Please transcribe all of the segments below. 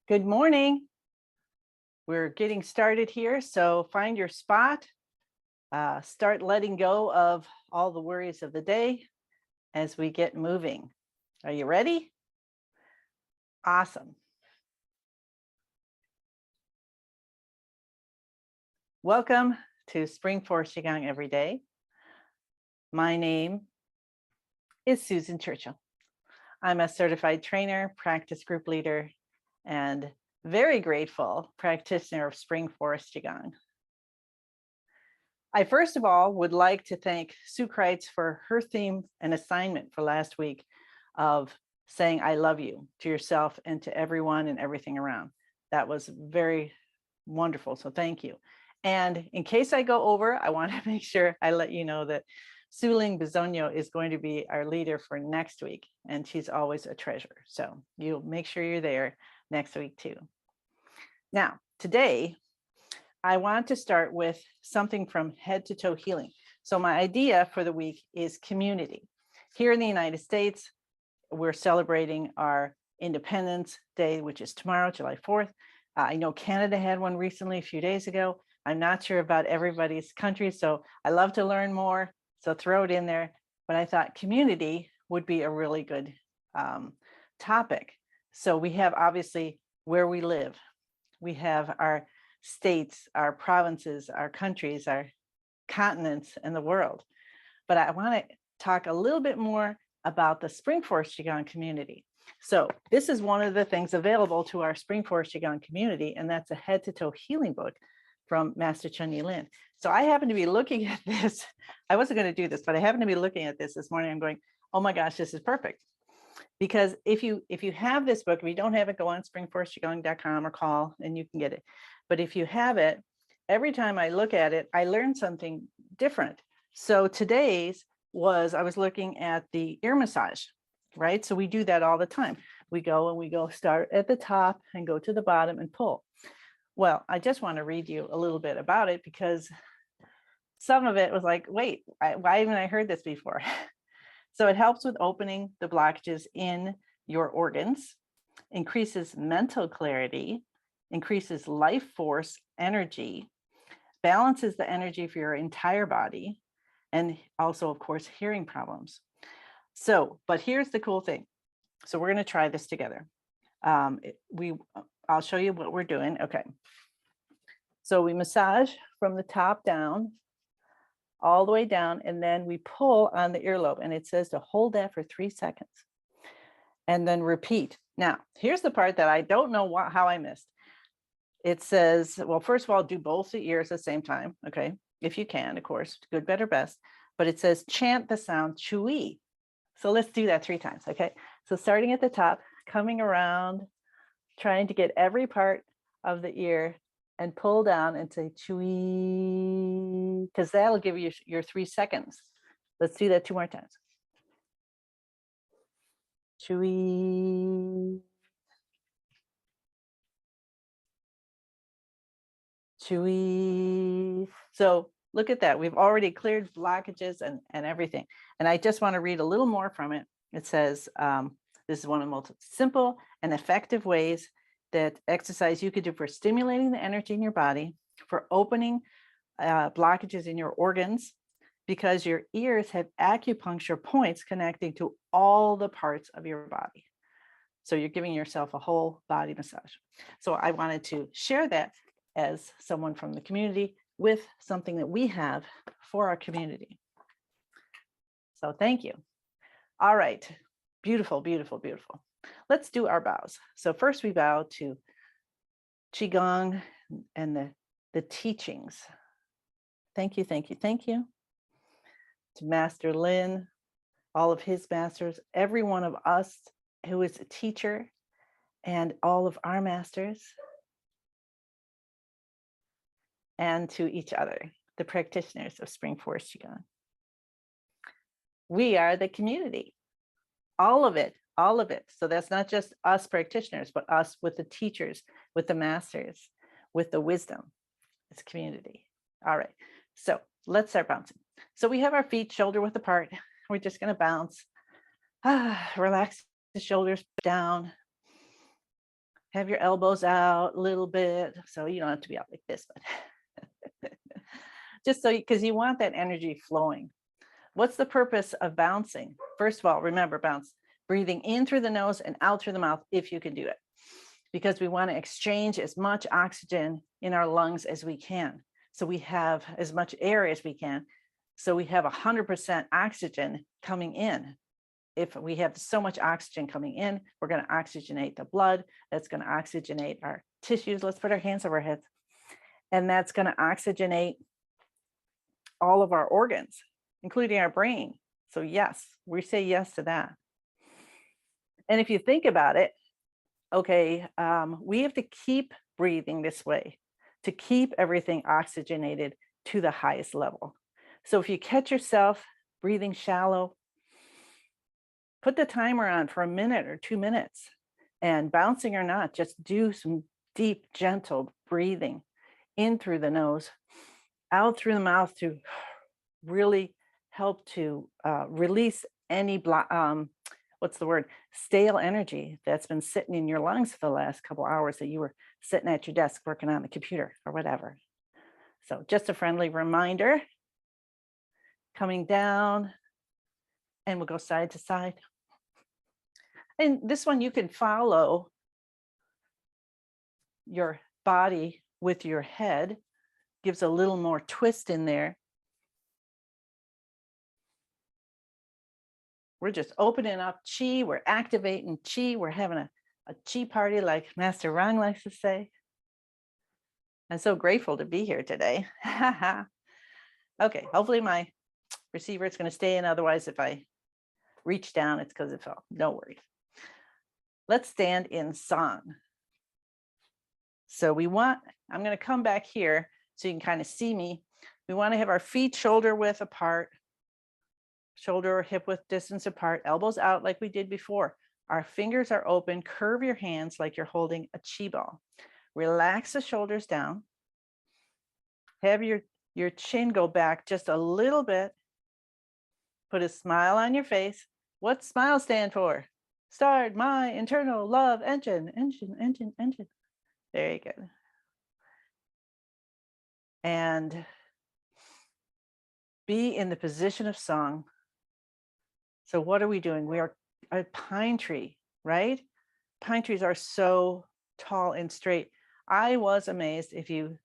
Good morning. We're getting started here, so find your spot. Start letting go of all the worries of the day as we get moving. Are you ready? Awesome. Welcome to Spring Force Qigong Every Day. My name is Susan Churchill. I'm a certified trainer, practice group leader, and very grateful practitioner of Spring Force Qigong. I first of all would like to thank Sue Kreitz for her theme and assignment for last week of saying I love you to yourself and to everyone and everything around. That was very wonderful, so thank you. And in case I go over, I want to make sure I let you know that Suling Bisogno is going to be our leader for next week, and she's always a treasure. So you'll make sure you're there next week too. Now, today, I want to start with something from head to toe healing. So my idea for the week is community. Here in the United States, we're celebrating our Independence Day, which is tomorrow, July 4th. I know Canada had one recently, a few days ago. I'm not sure about everybody's country, so I love to learn more, so throw it in there. But I thought community would be a really good topic. So we have obviously where we live. We have our states, our provinces, our countries, our continents, and the world. But I want to talk a little bit more about the Spring Force Qigong community. So this is one of the things available to our Spring Force Qigong community, and that's a head to toe healing book from Master Chun-Yi Lin. So I happen to be looking at this. I wasn't going to do this, but I happen to be looking at this morning. I'm going, oh my gosh, this is perfect. Because if you have this book, if you don't have it, go on springforceqigong.com or call and you can get it. But if you have it, every time I look at it, I learn something different. So today's I was looking at the ear massage, right? So we do that all the time. We go start at the top and go to the bottom and pull. Well, I just want to read you a little bit about it because some of it was like, wait, why haven't I heard this before? So it helps with opening the blockages in your organs, increases mental clarity, increases life force energy, balances the energy for your entire body, and also, of course, hearing problems. So, but here's the cool thing. So we're going to try this together. I'll show you what we're doing. Okay. So we massage from the top down, all the way down, and then we pull on the earlobe, and it says to hold that for 3 seconds and then repeat. Now, here's the part that I don't know how I missed. It says, well, first of all, do both the ears at the same time. Okay. If you can, of course, good, better, best. But it says chant the sound chui. So let's do that 3 times. Okay. So starting at the top, coming around, trying to get every part of the ear and pull down and say chui, because that'll give you your 3 seconds. Let's do that 2 more times. Chui. Chui. So look at that. We've already cleared blockages and everything. And I just want to read a little more from it. It says, this is one of the most simple and effective ways that exercise you could do for stimulating the energy in your body, for opening blockages in your organs, because your ears have acupuncture points connecting to all the parts of your body. So you're giving yourself a whole body massage. So I wanted to share that as someone from the community with something that we have for our community. So thank you. All right. Beautiful, beautiful, beautiful. Let's do our bows. So first we bow to Qigong and the teachings. Thank you, thank you, thank you. To Master Lin, all of his masters, every one of us who is a teacher, and all of our masters, and to each other, the practitioners of Spring Force Qigong. We are the community, all of it, all of it. So that's not just us practitioners, but us with the teachers, with the masters, with the wisdom. It's community. All right, so let's start bouncing. So we have our feet shoulder width apart. We're just going to bounce. Relax the shoulders down. Have your elbows out a little bit. So you don't have to be out like this, but just so, because you want that energy flowing. What's the purpose of bouncing? First of all, remember, bounce, breathing in through the nose and out through the mouth, if you can do it, because we want to exchange as much oxygen in our lungs as we can. So we have as much air as we can. So we have 100% oxygen coming in. If we have so much oxygen coming in, we're going to oxygenate the blood. That's going to oxygenate our tissues. Let's put our hands over our heads. And that's going to oxygenate all of our organs, including our brain. So yes, we say yes to that. And if you think about it, okay, we have to keep breathing this way to keep everything oxygenated to the highest level. So if you catch yourself breathing shallow, put the timer on for a minute or 2 minutes, and bouncing or not, just do some deep, gentle breathing in through the nose, out through the mouth to really help to release any stale energy that's been sitting in your lungs for the last couple hours that you were sitting at your desk working on the computer or whatever. So just a friendly reminder, coming down, and we'll go side to side. And this one, you can follow your body with your head, gives a little more twist in there. We're just opening up chi, we're activating chi, we're having a chi party, like Master Rang likes to say. I'm so grateful to be here today. Okay, hopefully my receiver is going to stay in. Otherwise, if I reach down, it's because it fell. No worries. Let's stand in song. So I'm going to come back here so you can kind of see me. We want to have our feet shoulder width apart, shoulder or hip width distance apart, elbows out like we did before. Our fingers are open. Curve your hands like you're holding a chi ball. Relax the shoulders down. Have your chin go back just a little bit. Put a smile on your face. What's SMILE stand for? Start my internal love engine, engine. Very good. And be in the position of song. So what are we doing? We are a pine tree, right? Pine trees are so tall and straight. I was amazed if you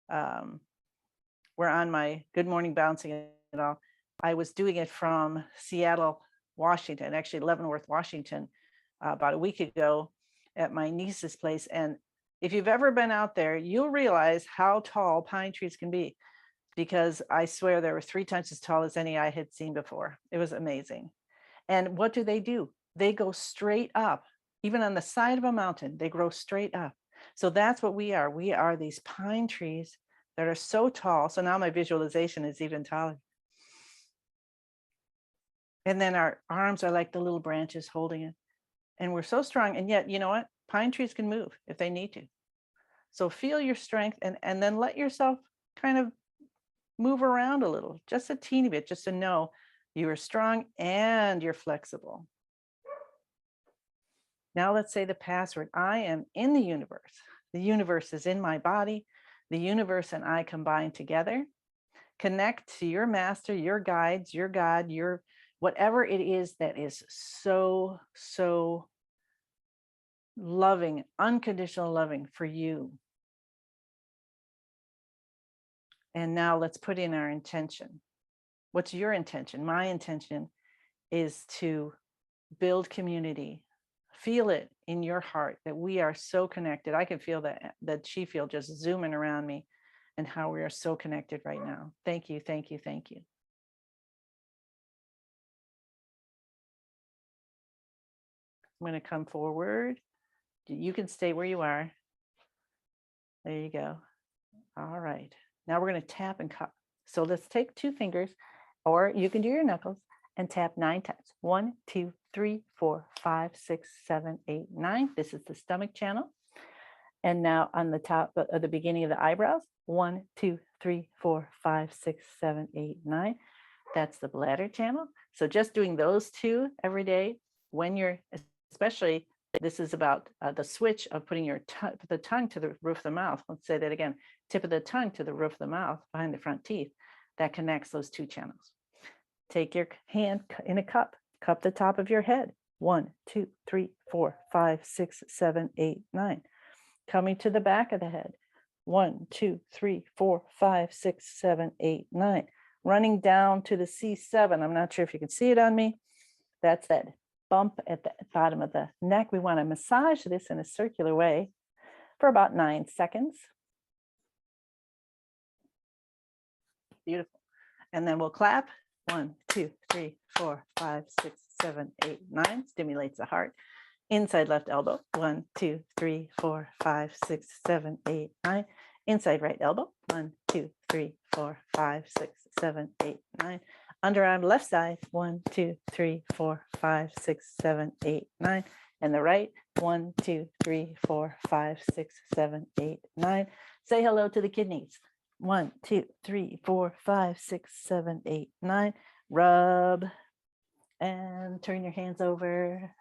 were on my Good Morning Bouncing and all. I was doing it from Seattle, Washington, actually Leavenworth, Washington, about a week ago at my niece's place. And if you've ever been out there, you'll realize how tall pine trees can be, because I swear they were 3 times as tall as any I had seen before. It was amazing. And what do? They go straight up. Even on the side of a mountain, they grow straight up. So that's what we are. We are these pine trees that are so tall. So now my visualization is even taller. And then our arms are like the little branches holding it. And we're so strong. And yet, you know what? Pine trees can move if they need to. So feel your strength and then let yourself kind of move around a little, just a teeny bit, just to know you are strong and you're flexible. Now let's say the password. I am in the universe. The universe is in my body. The universe and I combine together. Connect to your master, your guides, your God, your whatever it is that is so, so loving, unconditional loving for you. And now let's put in our intention. What's your intention? My intention is to build community. Feel it in your heart that we are so connected. I can feel that chi field just zooming around me and how we are so connected right now. Thank you, thank you, thank you. I'm going to come forward. You can stay where you are. There you go. All right. Now we're going to tap and cup. So let's take 2 fingers, or you can do your knuckles, and tap 9 times. 1, 2, 3, 4, 5, 6, 7, 8, 9. This is the stomach channel. And now on the top of the beginning of the eyebrows, 1, 2, 3, 4, 5, 6, 7, 8, 9. That's the bladder channel. So just doing those 2 every day, when you're, especially This is about the switch of putting your the tongue to the roof of the mouth. Let's say that again. Tip of the tongue to the roof of the mouth behind the front teeth. That connects those two channels. Take your hand in a cup. Cup the top of your head. 1, 2, 3, 4, 5, 6, 7, 8, 9. Coming to the back of the head. 1, 2, 3, 4, 5, 6, 7, 8, 9. Running down to the C7. I'm not sure if you can see it on me. That's that bump at the bottom of the neck. We want to massage this in a circular way for about 9 seconds. Beautiful. And then we'll clap. 1, 2, 3, 4, 5, 6, 7, 8, 9. Stimulates the heart. Inside left elbow. 1, 2, 3, 4, 5, 6, 7, 8, 9. Inside right elbow. 1, 2, 3, 4, 5, 6, 7, 8, 9. Underarm left side. 1, 2, 3, 4, 5, 6, 7, 8, 9. And the right. 1, 2, 3, 4, 5, 6, 7, 8, 9. Say hello to the kidneys. 1, 2, 3, 4, 5, 6, 7, 8, 9. Rub and turn your hands over.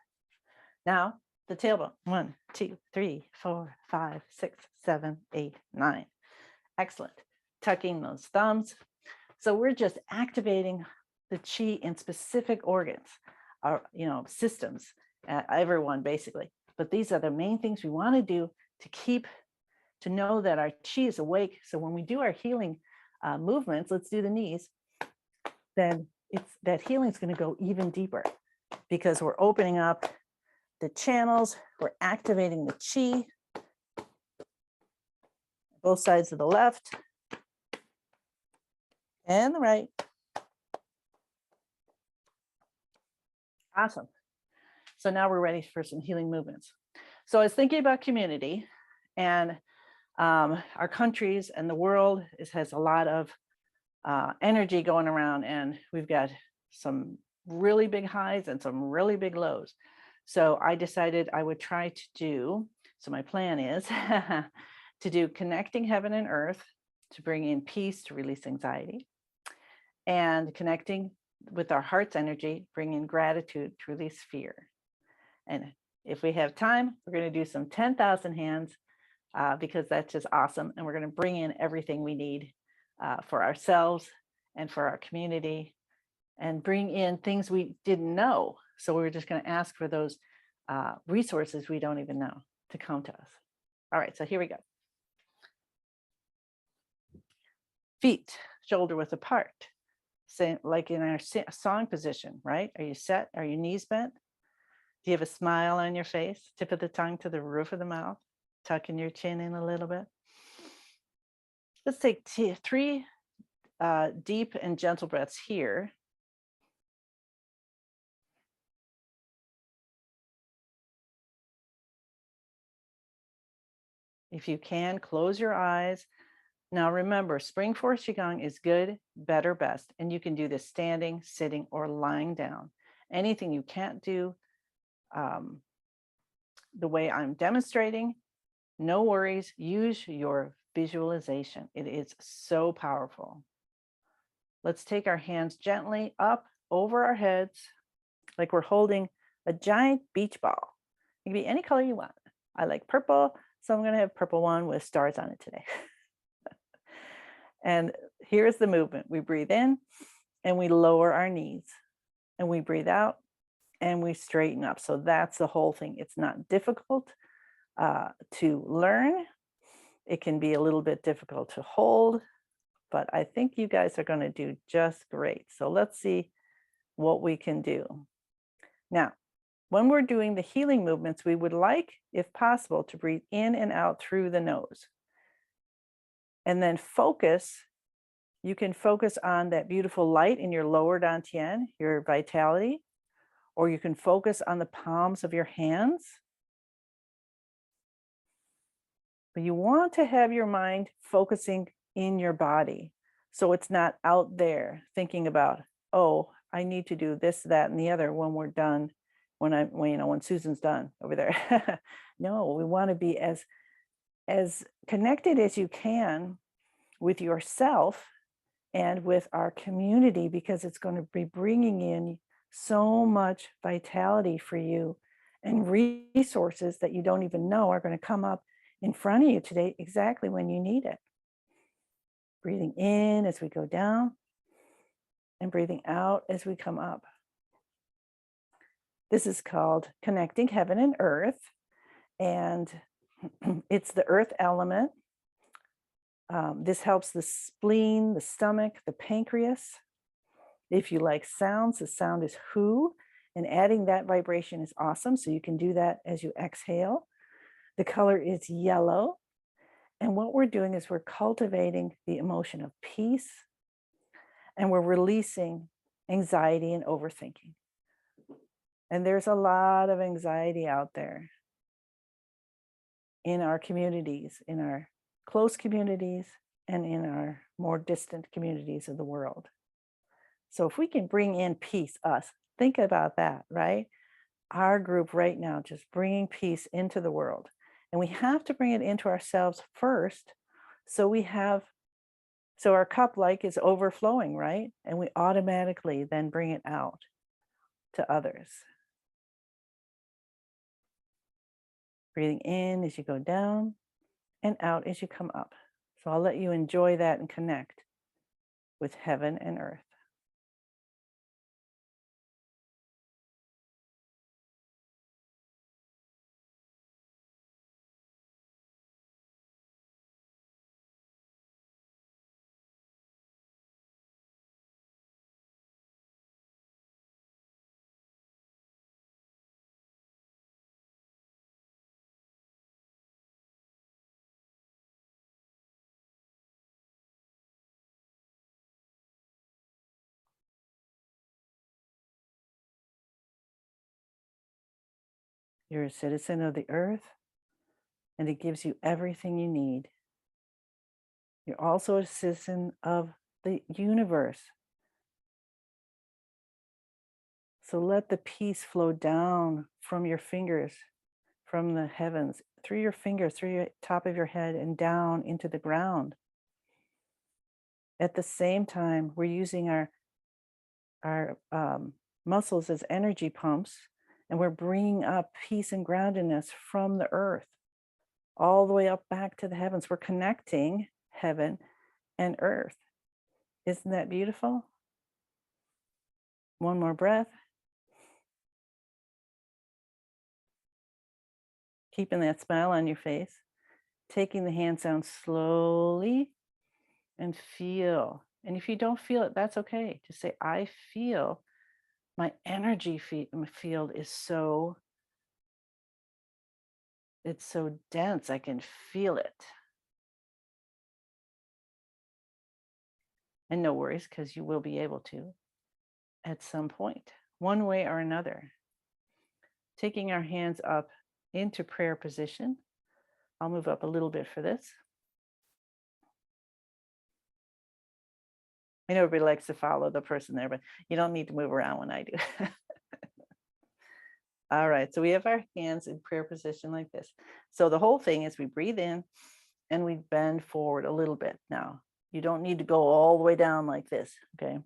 Now the tailbone. 1, 2, 3, 4, 5, 6, 7, 8, 9. Excellent. Tucking those thumbs. So we're just activating the chi in specific organs, our systems, everyone basically. But these are the main things we want to do to know that our chi is awake. So when we do our healing movements, let's do the knees, then that healing is going to go even deeper because we're opening up the channels, we're activating the chi, both sides of the left and the right. Awesome. So now we're ready for some healing movements. So I was thinking about community, and our countries and the world has a lot of energy going around, and we've got some really big highs and some really big lows. So I decided I would try to do, so my plan is to do connecting heaven and earth, to bring in peace, to release anxiety, and connecting with our heart's energy, bring in gratitude, to release fear. And if we have time, we're going to do some 10,000 hands because that's just awesome. And we're going to bring in everything we need for ourselves and for our community, and bring in things we didn't know. So we're just going to ask for those resources we don't even know to come to us. All right, so here we go. Feet shoulder width apart, same like in our song position, right? Are you set? Are your knees bent? Do you have a smile on your face? Tip of the tongue to the roof of the mouth, tucking your chin in a little bit. Let's take 3 deep and gentle breaths here. If you can, close your eyes. Now remember, Spring Force Qigong is good, better, best. And you can do this standing, sitting, or lying down. Anything you can't do the way I'm demonstrating, no worries. Use your visualization. It is so powerful. Let's take our hands gently up over our heads, like we're holding a giant beach ball. It can be any color you want. I like purple, so I'm going to have purple one with stars on it today. And here's the movement. We breathe in and we lower our knees, and we breathe out and we straighten up. So that's the whole thing. It's not difficult to learn. It can be a little bit difficult to hold, but I think you guys are going to do just great. So let's see what we can do. Now, when we're doing the healing movements, we would like, if possible, to breathe in and out through the nose. And then focus. You can focus on that beautiful light in your lower dantian, your vitality, or you can focus on the palms of your hands. But you want to have your mind focusing in your body. So it's not out there thinking about, oh, I need to do this, that, and the other when we're done, when Susan's done over there. No, we want to be as connected as you can with yourself and with our community, because it's going to be bringing in so much vitality for you And resources that you don't even know are going to come up in front of you today exactly when you need it. Breathing in as we go down and breathing out as we come up. This is called connecting heaven and earth, and it's the earth element. This helps the spleen, the stomach, the pancreas. If you like sounds, the sound is who, and adding that vibration is awesome. So you can do that as you exhale. The color is yellow. And what we're doing is we're cultivating the emotion of peace, and we're releasing anxiety and overthinking. And there's a lot of anxiety out there in our communities, in our close communities, and in our more distant communities of the world. So if we can bring in peace, us, think about that, right? Our group right now, just bringing peace into the world. And we have to bring it into ourselves first. So our cup is overflowing, right? And we automatically then bring it out to others. Breathing in as you go down and out as you come up. So I'll let you enjoy that and connect with heaven and earth. You're a citizen of the earth, and it gives you everything you need. You're also a citizen of the universe. So let the peace flow down from your fingers, from the heavens, through your fingers, through your top of your head, and down into the ground. At the same time, we're using our muscles as energy pumps, and we're bringing up peace and groundedness from the earth all the way up back to the heavens. We're connecting heaven and earth. Isn't that beautiful? One more breath. Keeping that smile on your face. Taking the hands down slowly and feel. And if you don't feel it, that's okay. Just say, I feel my energy field is it's so dense. I can feel it. And no worries, because you will be able to at some point, one way or another. Taking our hands up into prayer position. I'll move up a little bit for this. I know everybody likes to follow the person there, but you don't need to move around when I do. All right, so we have our hands in prayer position like this. So the whole thing is we breathe in and we bend forward a little bit. Now, you don't need to go all the way down like this, okay?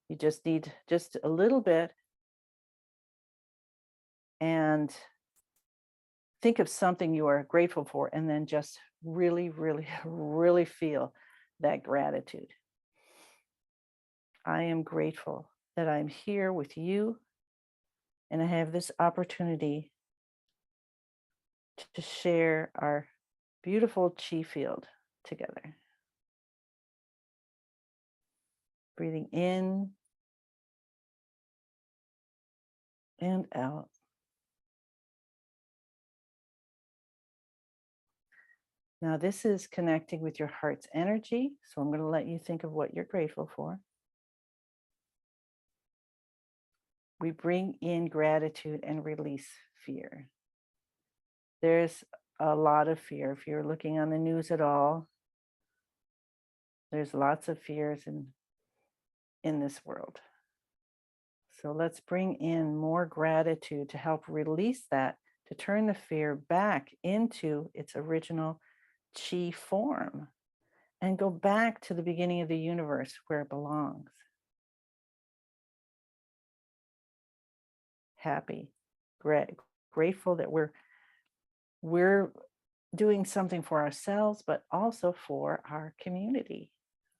You just need just a little bit, and think of something you are grateful for, and then just really, really, really feel that gratitude. I am grateful that I'm here with you, and I have this opportunity to share our beautiful chi field together. Breathing in and out. Now, this is connecting with your heart's energy. So I'm going to let you think of what you're grateful for. We bring in gratitude and release fear. There's a lot of fear. If you're looking on the news at all, there's lots of fears in this world. So let's bring in more gratitude to help release that, to turn the fear back into its original chi form and go back to the beginning of the universe where it belongs. Happy, grateful that we're doing something for ourselves, but also for our community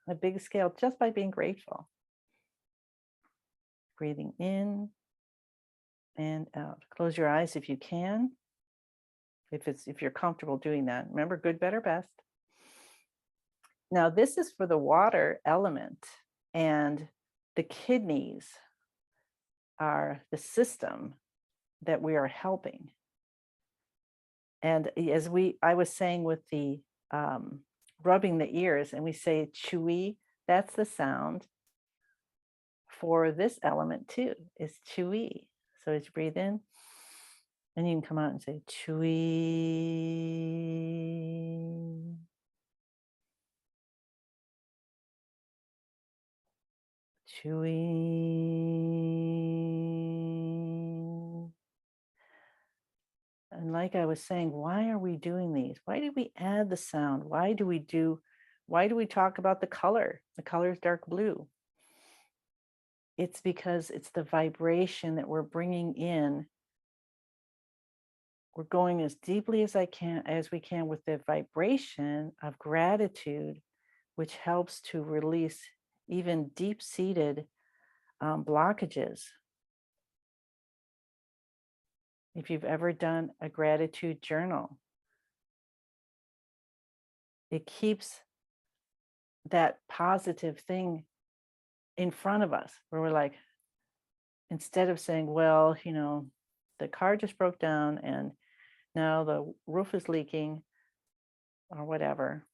on a big scale, just by being grateful. Breathing in and out. Close your eyes if you can. If you're comfortable doing that. Remember, good, better, best. Now, this is for the water element, and the kidneys are the system that we are helping. And as I was saying with the rubbing the ears, and we say chewy, that's the sound for this element too, is chewy. So as you breathe in, and you can come out and say chewy. Chewy. And like I was saying, why are we doing these? Why did we add the sound? Why do we talk about the color? The color is dark blue. It's because it's the vibration that we're bringing in. We're going as deeply as we can with the vibration of gratitude, which helps to release even deep-seated blockages. If you've ever done a gratitude journal, it keeps that positive thing in front of us, where we're like, instead of saying, well, the car just broke down and now the roof is leaking or whatever,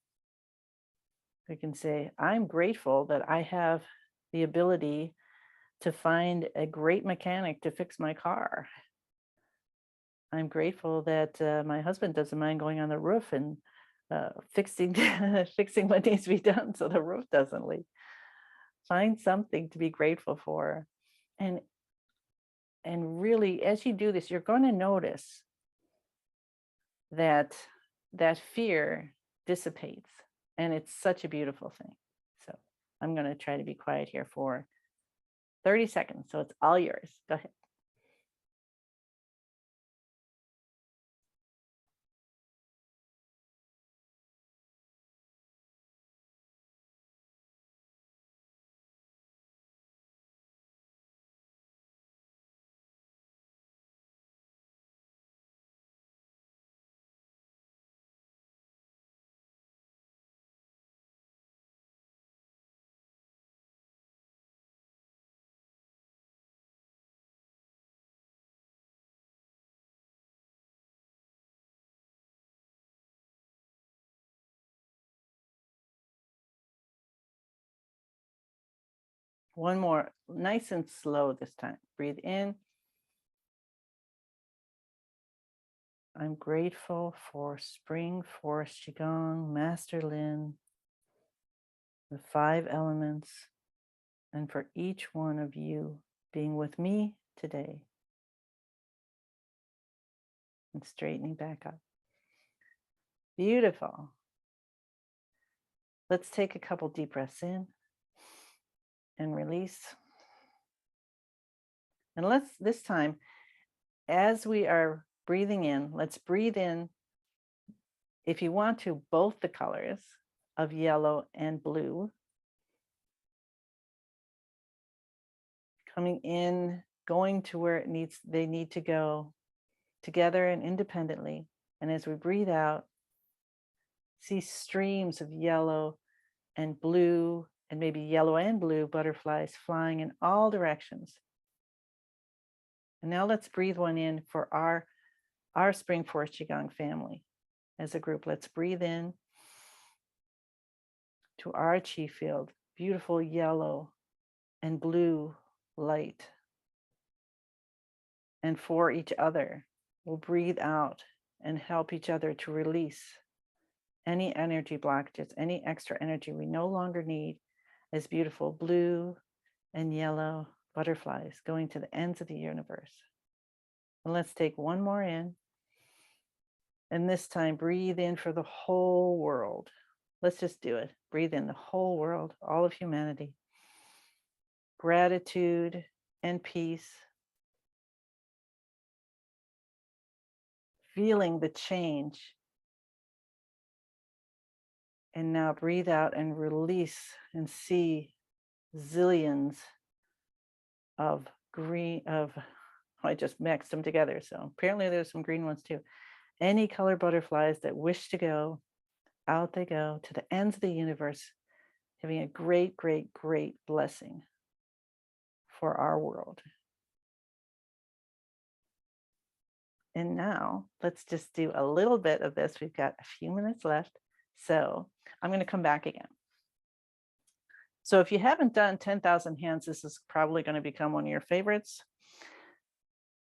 we can say, I'm grateful that I have the ability to find a great mechanic to fix my car. I'm grateful that my husband doesn't mind going on the roof and fixing what needs to be done so the roof doesn't leak. Find something to be grateful for. And really, as you do this, you're going to notice that fear dissipates. And it's such a beautiful thing. So I'm going to try to be quiet here for 30 seconds. So it's all yours. Go ahead. One more, nice and slow this time. Breathe in. I'm grateful for Spring Forest Qigong, Master Lin, the 5 elements, and for each one of you being with me today. And straightening back up. Beautiful. Let's take a couple deep breaths in and release. And this time, as we are breathing in, let's breathe in, if you want to, both the colors of yellow and blue. Coming in, going to where they need to go, together and independently. And as we breathe out, see streams of yellow and blue, and maybe yellow and blue butterflies flying in all directions. And now let's breathe one in for our Spring Forest Qigong family. As a group, let's breathe in to our chi field, beautiful yellow and blue light. And for each other, we'll breathe out and help each other to release any energy blockages, any extra energy we no longer need, as beautiful blue and yellow butterflies going to the ends of the universe. And let's take one more in. And this time, breathe in for the whole world. Let's just do it. Breathe in the whole world, all of humanity. Gratitude and peace. feeling the change. And now breathe out and release and see zillions of green, I just mixed them together. So apparently there's some green ones too. Any color butterflies that wish to go, out they go to the ends of the universe, having a great, great, great blessing for our world. And now let's just do a little bit of this. We've got a few minutes left. So I'm going to come back again. So if you haven't done 10,000 hands, this is probably going to become one of your favorites.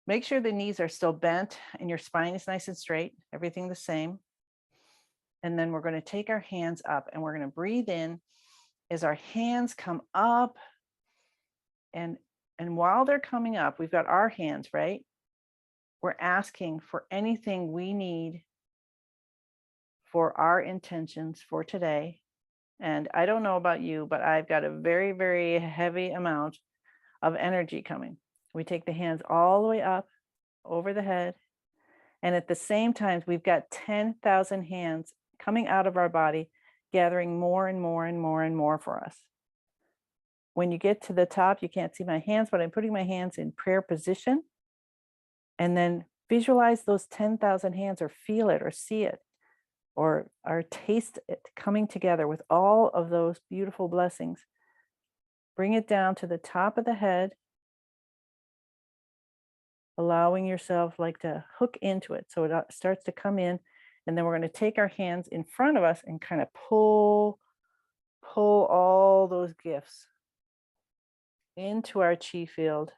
Make sure the knees are still bent and your spine is nice and straight, everything the same. And then we're going to take our hands up and we're going to breathe in as our hands come up. And while they're coming up, we've got our hands, right? We're asking for anything we need for our intentions for today. And I don't know about you, but I've got a very, very heavy amount of energy coming. We take the hands all the way up over the head. And at the same time, we've got 10,000 hands coming out of our body, gathering more and more and more and more for us. When you get to the top, you can't see my hands, but I'm putting my hands in prayer position. And then visualize those 10,000 hands or feel it or see it or taste it coming together with all of those beautiful blessings. Bring it down to the top of the head, allowing yourself like to hook into it. So it starts to come in. And then we're going to take our hands in front of us and kind of pull all those gifts into our chi field,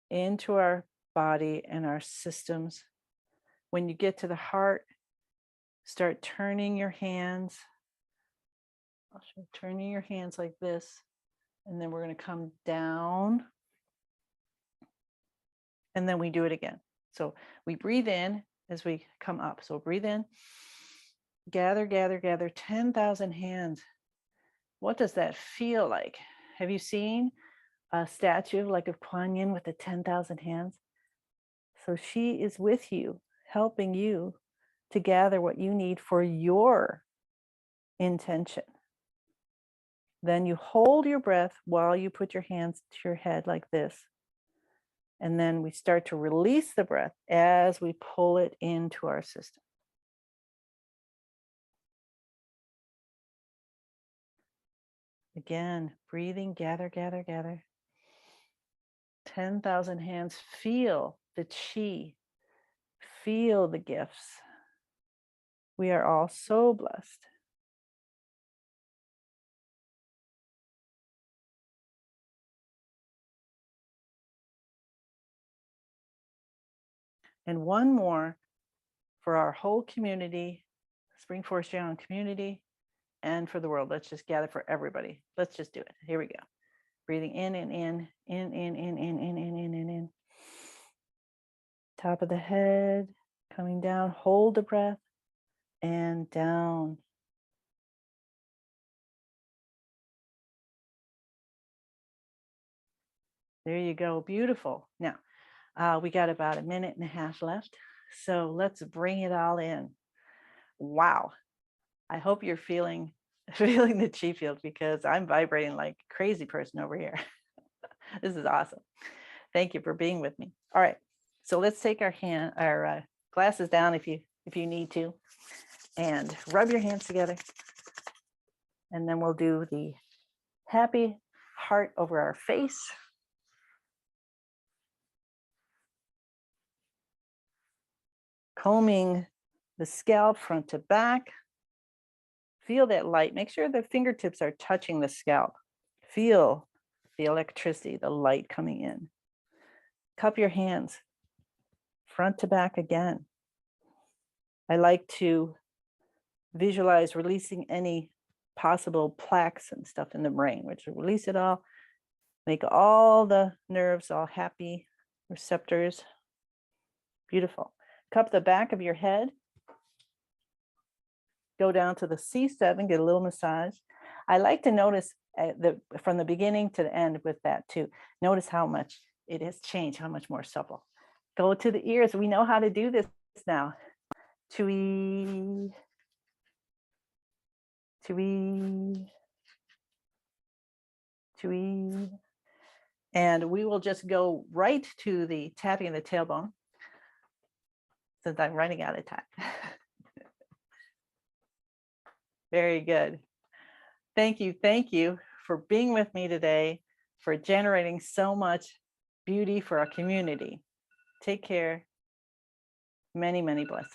into our body and our systems. When you get to the heart, start turning your hands. Turning your hands like this. And then we're going to come down. And then we do it again. So we breathe in as we come up. So breathe in, gather, gather, gather, 10,000 hands. What does that feel like? Have you seen a statue like of Kuan Yin with the 10,000 hands? So she is with you, helping you to gather what you need for your intention. Then you hold your breath while you put your hands to your head like this. And then we start to release the breath as we pull it into our system. Again, breathing, gather, gather, gather. 10,000 hands, feel the chi, feel the gifts. We are all so blessed. And one more for our whole community, Spring Forest Young community, and for the world. Let's just gather for everybody. Let's just do it. Here we go. Breathing in and in. Top of the head, coming down. Hold the breath and down. There you go. Beautiful. Now, we got about a minute and a half left. So let's bring it all in. Wow. I hope you're feeling the chi field because I'm vibrating like a crazy person over here. This is awesome. Thank you for being with me. All right. So let's take our glasses down if you need to, and rub your hands together. And then we'll do the happy heart over our face. Combing the scalp front to back. Feel that light. Make sure the fingertips are touching the scalp. Feel the electricity, the light coming in. Cup your hands front to back again. I like to visualize releasing any possible plaques and stuff in the brain, which will release it all, make all the nerves all happy, receptors. Beautiful. Cup the back of your head. Go down to the C7, get a little massage. I like to notice from the beginning to the end with that too. Notice how much it has changed, how much more supple. Go to the ears. We know how to do this now. Tui, tui, tui. And we will just go right to the tapping the tailbone, since I'm running out of time. Very good. Thank you for being with me today, for generating so much beauty for our community. Take care. Many, many blessings.